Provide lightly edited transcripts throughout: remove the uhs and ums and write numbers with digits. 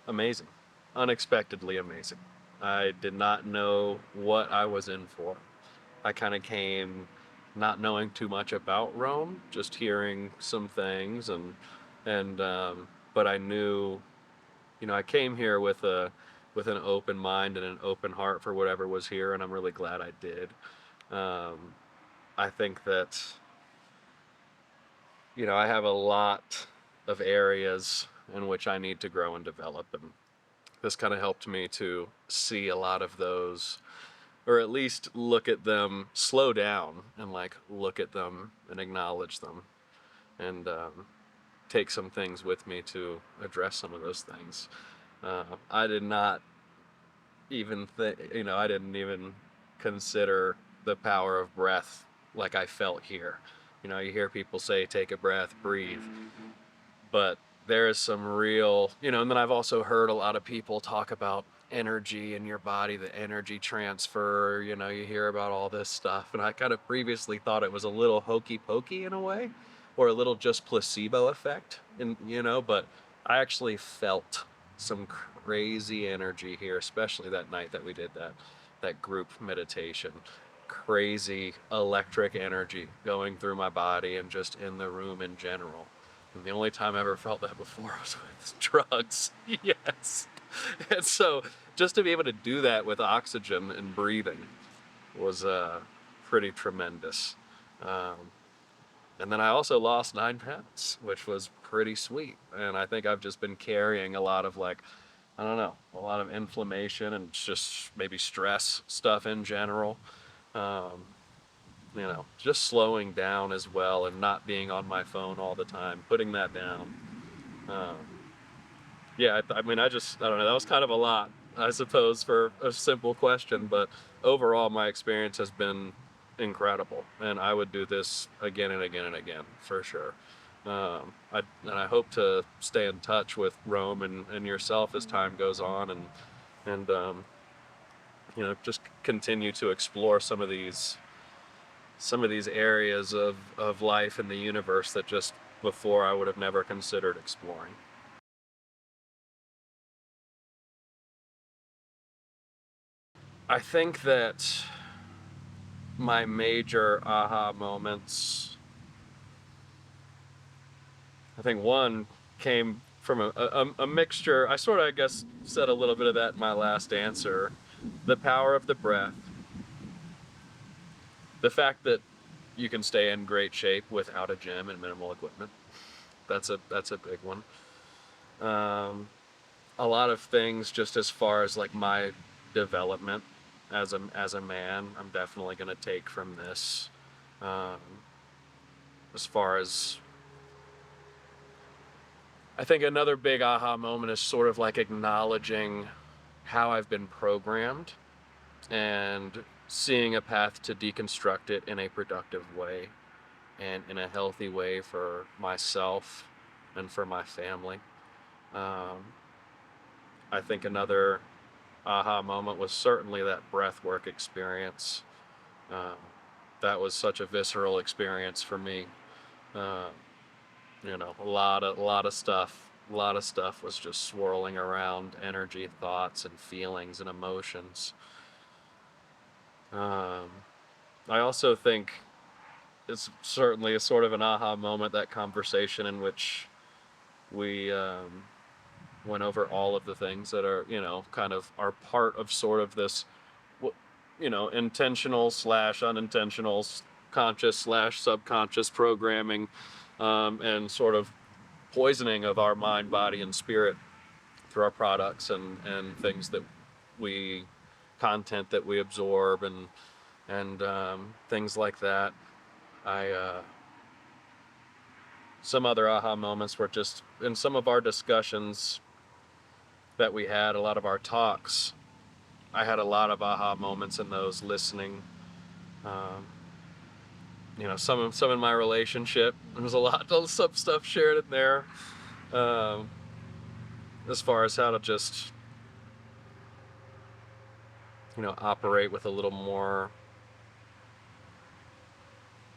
amazing, unexpectedly amazing. I did not know what I was in for. I kind of came not knowing too much about Rome, just hearing some things and but I knew, I came here with an open mind and an open heart for whatever was here, and I'm really glad I did. Um, I think that, I have a lot of areas in which I need to grow and develop, and this kind of helped me to see a lot of those, or at least look at them, slow down and like look at them and acknowledge them, and take some things with me to address some of those things. I did not even think, I didn't even consider the power of breath like I felt here. You hear people say, take a breath, breathe, but there is some real, and then I've also heard a lot of people talk about energy in your body, the energy transfer, you hear about all this stuff. And I kind of previously thought it was a little hokey pokey in a way, or a little just placebo effect. And, but I actually felt some crazy energy here, especially that night that we did that group meditation. Crazy electric energy going through my body and just in the room in general. And the only time I ever felt that before was with drugs. Yes. And so just to be able to do that with oxygen and breathing was pretty tremendous. Um, and then I also lost 9 pounds, which was pretty sweet. And I think I've just been carrying a lot of like, I don't know, a lot of inflammation and just maybe stress stuff in general. Um, just slowing down as well and not being on my phone all the time, putting that down. Um, yeah, I mean, I don't know, that was kind of a lot, I suppose, for a simple question, but overall, my experience has been incredible, and I would do this again and again and again, for sure. I hope to stay in touch with Rome and yourself as time goes on, and just continue to explore some of these areas of life in the universe that just before I would have never considered exploring. I think that my major aha moments, I think one came from a mixture. I sort of, I guess, said a little bit of that in my last answer. The power of the breath, the fact that you can stay in great shape without a gym and minimal equipment. That's a big one. Um, a lot of things just as far as like my development as a man, I'm definitely going to take from this. Um, as far as I think another big aha moment is sort of like acknowledging how I've been programmed and seeing a path to deconstruct it in a productive way and in a healthy way for myself and for my family. Um, I think another aha moment was certainly that breath work experience. Um, that was such a visceral experience for me. Uh, a lot of stuff was just swirling around energy, thoughts, and feelings and emotions. Um, I also think it's certainly a sort of an aha moment, that conversation in which we went over all of the things that are, kind of are part of sort of this, intentional slash unintentional, conscious slash subconscious programming, and sort of poisoning of our mind, body, and spirit through our products and things that we content that we absorb and things like that. I Some other aha moments were just in some of our discussions that we had, a lot of our talks. I had a lot of aha moments in those listening. Um, some in my relationship. There was a lot of some stuff shared in there, um, as far as how to just operate with a little more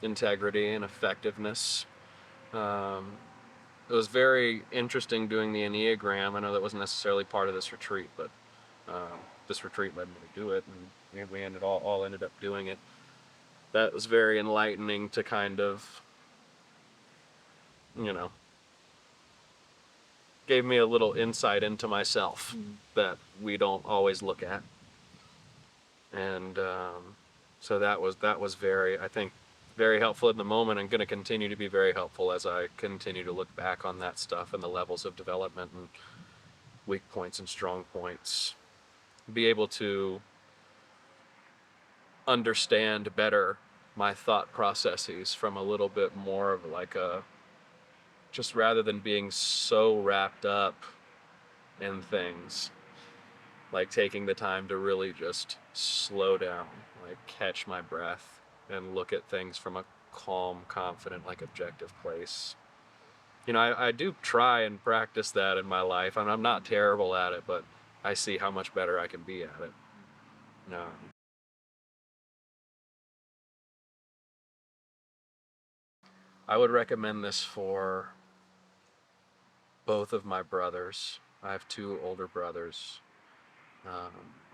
integrity and effectiveness. Um, very interesting doing the Enneagram. I know that wasn't necessarily part of this retreat, but this retreat led me to do it, and we all ended up doing it. That was very enlightening to kind of, you know, gave me a little insight into myself that we don't always look at. And so that was very, I think, very helpful in the moment, and going to continue to be very helpful as I continue to look back on that stuff and the levels of development and weak points and strong points. Be able to understand better my thought processes from a little bit more of like a, just rather than being so wrapped up in things, like taking the time to really just slow down, like catch my breath and look at things from a calm, confident, like objective place. You know, I do try and practice that in my life, and I'm not terrible at it, but I see how much better I can be at it. No. I would recommend this for both of my brothers. I have two older brothers.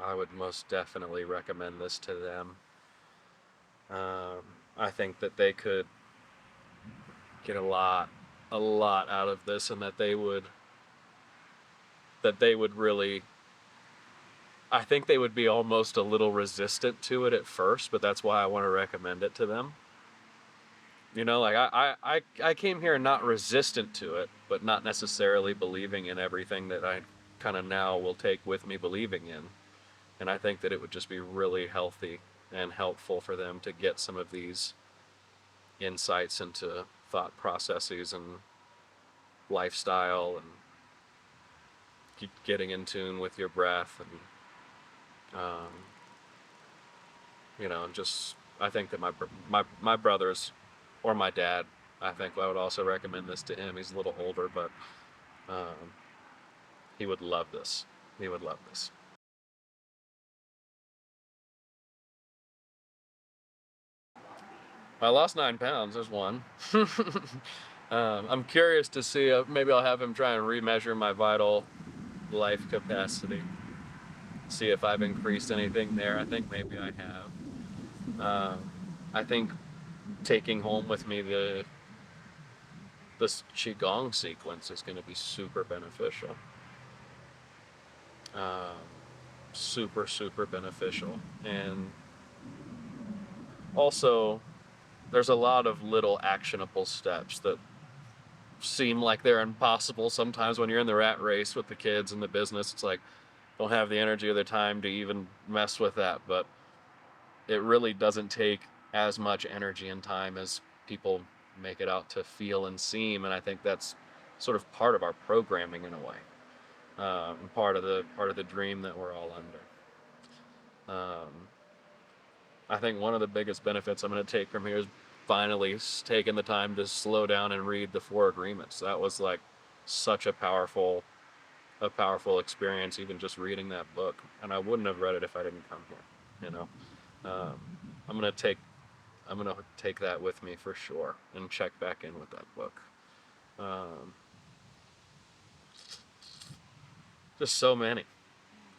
I would most definitely recommend this to them. I think that they could get a lot out of this, and that they would really, I think they would be almost a little resistant to it at first, but that's why I want to recommend it to them. You know, like I came here not resistant to it, but not necessarily believing in everything that I kind of now will take with me believing in. And I think that it would just be really healthy and helpful for them to get some of these insights into thought processes and lifestyle, and getting in tune with your breath, and you know, just I think that my brothers, or my dad, I think I would also recommend this to him. He's a little older, but um, he would love this. He would love this. I lost 9 pounds. There's one. I'm curious to see. Maybe I'll have him try and remeasure my vital life capacity. See if I've increased anything there. I think maybe I have. I think taking home with me this qigong sequence is going to be super beneficial. Um, super beneficial, and also there's a lot of little actionable steps that seem like they're impossible sometimes when you're in the rat race with the kids and the business. It's like, don't have the energy or the time to even mess with that, but it really doesn't take as much energy and time as people make it out to feel and seem. And I think that's sort of part of our programming in a way, part of the dream that we're all under. I think one of the biggest benefits I'm going to take from here is finally taking the time to slow down and read the Four Agreements. That was like such a powerful experience, even just reading that book. And I wouldn't have read it if I didn't come here. You know, um, I'm gonna take that with me for sure, and check back in with that book. Um, just so many.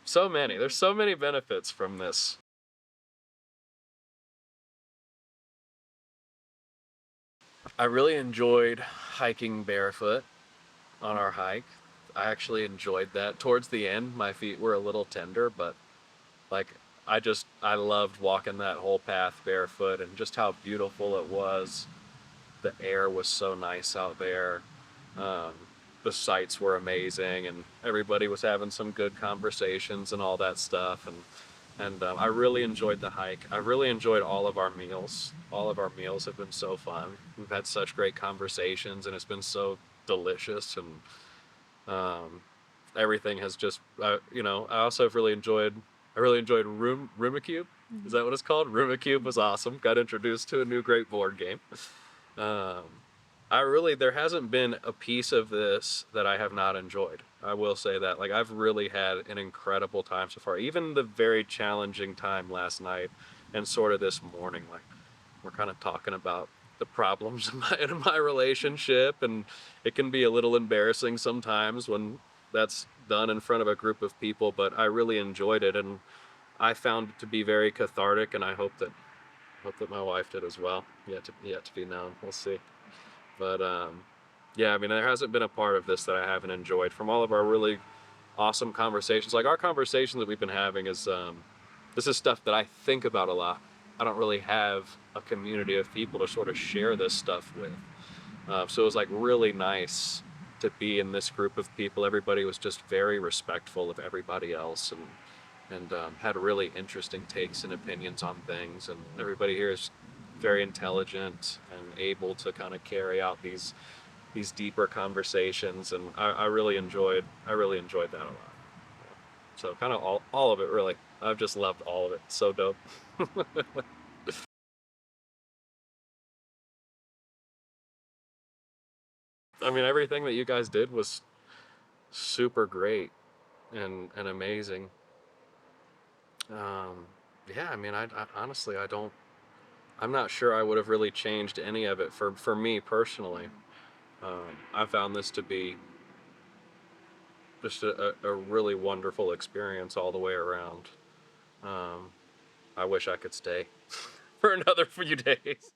There's so many benefits from this. I really enjoyed hiking barefoot on our hike. I actually enjoyed that. Towards the end, my feet were a little tender, but like I loved walking that whole path barefoot, and just how beautiful it was. The air was so nice out there. Um, the sights were amazing, and everybody was having some good conversations and all that stuff. And I really enjoyed the hike. I really enjoyed all of our meals. All of our meals have been so fun. We've had such great conversations, and it's been so delicious. And um, everything has just, you know, I also have really enjoyed. I really enjoyed Rumacube. Is that what it's called? Rumacube was awesome. Got introduced to a new great board game. Um, there hasn't been a piece of this that I have not enjoyed. I will say that. Like, I've really had an incredible time so far. Even the very challenging time last night and sort of this morning, like, we're kind of talking about the problems in my relationship, and it can be a little embarrassing sometimes when that's done in front of a group of people. But I really enjoyed it, and I found it to be very cathartic, and I hope that my wife did as well. Yet to be known. We'll see. But yeah, I mean, there hasn't been a part of this that I haven't enjoyed from all of our really awesome conversations. Like our conversation that we've been having is this is stuff that I think about a lot. I don't really have a community of people to sort of share this stuff with. So it was like really nice to be in this group of people. Everybody was just very respectful of everybody else, and had really interesting takes and opinions on things. And everybody here is very intelligent and able to kind of carry out these deeper conversations. And I really enjoyed that a lot. So kind of all of it really. I've just loved all of it. So dope. I mean, everything that you guys did was super great and amazing. Um, yeah, I mean, I honestly, I'm not sure I would have really changed any of it for me personally. I found this to be just a really wonderful experience all the way around. Um, I wish I could stay for another few days.